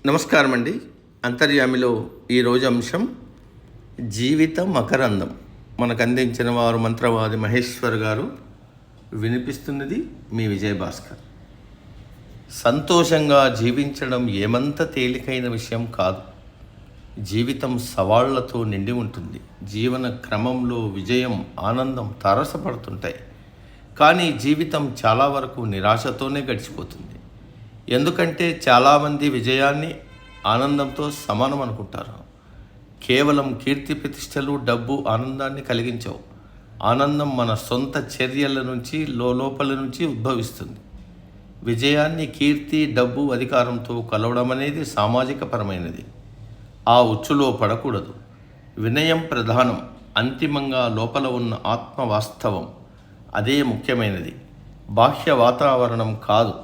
నమస్కారం అండి. అంతర్యామిలో ఈరోజు అంశం జీవిత మకరందం. మనకు అందించిన వారు మంత్రవాది మహేశ్వర్ గారు. వినిపిస్తున్నది మీ విజయభాస్కర్. సంతోషంగా జీవించడం ఏమంత తేలికైన విషయం కాదు. జీవితం సవాళ్లతో నిండి ఉంటుంది. జీవన క్రమంలో విజయం, ఆనందం తారసపడుతుంటాయి. కానీ జీవితం చాలా వరకు నిరాశతోనే గడిచిపోతుంది. ఎందుకంటే చాలామంది విజయాన్ని ఆనందంతో సమానం అనుకుంటారు. కేవలం కీర్తి ప్రతిష్టలు, డబ్బు ఆనందాన్ని కలిగించవు. ఆనందం మన సొంత చర్యల నుంచి, లోపల నుంచి ఉద్భవిస్తుంది. విజయాన్ని కీర్తి, డబ్బు, అధికారంతో కలవడం అనేది సామాజిక పరమైనది. ఆ ఉచ్చులో పడకూడదు. వినయం ప్రధానం. అంతిమంగా లోపల ఉన్న ఆత్మ వాస్తవం, అదే ముఖ్యమైనది. బాహ్య వాతావరణం కాదు.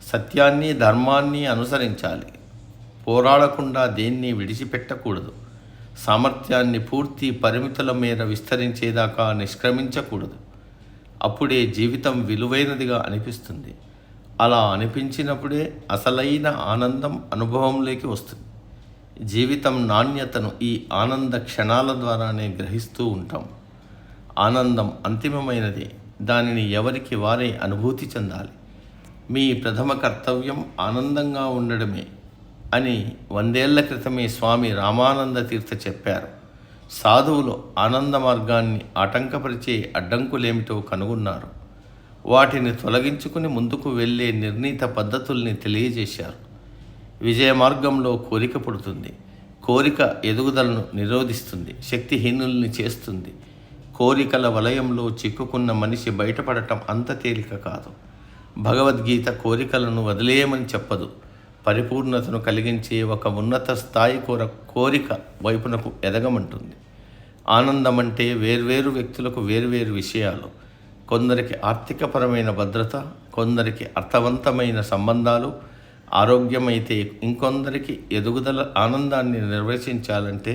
సత్యాన్ని, ధర్మాన్ని అనుసరించాలి. పోరాడకుండా దేన్ని విడిచిపెట్టకూడదు. సామర్థ్యాన్ని పూర్తి పరిమితుల మేర విస్తరించేదాకా నిష్క్రమించకూడదు. అప్పుడే జీవితం విలువైనదిగా అనిపిస్తుంది. అలా అనిపించినప్పుడే అసలైన ఆనందం అనుభవంలోకి వస్తుంది. జీవితం నాణ్యతను ఈ ఆనంద క్షణాల ద్వారానే గ్రహిస్తూ ఉంటాం. ఆనందం అంతిమమైనది. దానిని ఎవరికి వారే అనుభూతి చెందాలి. మీ ప్రథమ కర్తవ్యం ఆనందంగా ఉండడమే అని 100 ఏళ్ల క్రితమే స్వామి రామానంద తీర్థ చెప్పారు. సాధువులు ఆనంద మార్గాన్ని ఆటంకపరిచే అడ్డంకులేమిటో కనుగొన్నారు. వాటిని తొలగించుకుని ముందుకు వెళ్ళే నిర్ణీత పద్ధతుల్ని తెలియజేశారు. విజయ మార్గంలో కోరిక పుడుతుంది. కోరిక ఎదుగుదలను నిరోధిస్తుంది, శక్తిహీనుల్ని చేస్తుంది. కోరికల వలయంలో చిక్కుకున్న మనిషి బయటపడటం అంత తేలిక కాదు. భగవద్గీత కోరికలను వదిలేయమని చెప్పదు. పరిపూర్ణతను కలిగించే ఒక ఉన్నత స్థాయి కోరిక వైపునకు ఎదగమంటుంది. ఆనందం అంటే వేర్వేరు వ్యక్తులకు వేర్వేరు విషయాలు. కొందరికి ఆర్థికపరమైన భద్రత, కొందరికి అర్థవంతమైన సంబంధాలు, ఆరోగ్యమైతే ఇంకొందరికి ఎదుగుదల. ఆనందాన్ని నిర్వచించాలంటే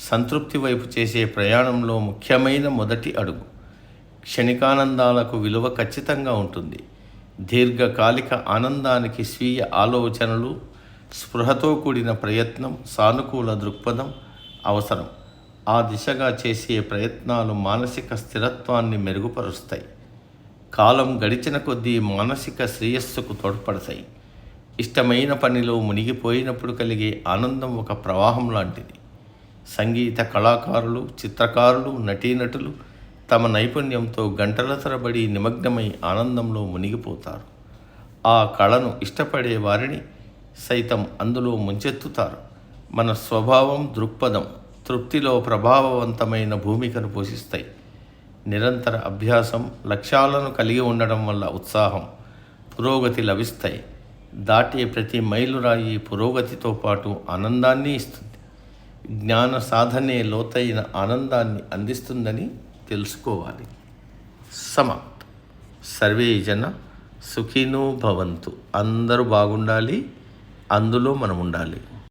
సంతృప్తి వైపు చేసే ప్రయాణంలో ముఖ్యమైన మొదటి అడుగు. క్షణికానందాలకు విలువ ఖచ్చితంగా ఉంటుంది. దీర్ఘకాలిక ఆనందానికి స్వీయ ఆలోచనలు, స్పృహతో కూడిన ప్రయత్నం, సానుకూల దృక్పథం అవసరం. ఆ దిశగా చేసే ప్రయత్నాలు మానసిక స్థిరత్వాన్ని మెరుగుపరుస్తాయి. కాలం గడిచిన కొద్దీ మానసిక శ్రేయస్సుకు తోడ్పడతాయి. ఇష్టమైన పనిలో మునిగిపోయినప్పుడు కలిగే ఆనందం ఒక ప్రవాహం లాంటిది. సంగీత కళాకారులు, చిత్రకారులు, నటీనటులు తమ నైపుణ్యంతో గంటల తరబడి నిమగ్నమై ఆనందంలో మునిగిపోతారు. ఆ కళను ఇష్టపడే వారిని సైతం అందులో ముంచెత్తుతారు. మన స్వభావం, దృక్పథం తృప్తిలో ప్రభావవంతమైన భూమికను పోషిస్తాయి. నిరంతర అభ్యాసం, లక్ష్యాలను కలిగి ఉండడం వల్ల ఉత్సాహం, పురోగతి లభిస్తాయి. దాటే ప్రతి మైలురాయి పురోగతితో పాటు ఆనందాన్ని ఇస్తుంది. జ్ఞాన సాధనే లోతైన ఆనందాన్ని అందిస్తుందని తెలుసుకోవాలి. సమాప్తం. సర్వే జన సుఖినో భవంతు. అందరూ బాగుండాలి, అందులో మనం ఉండాలి.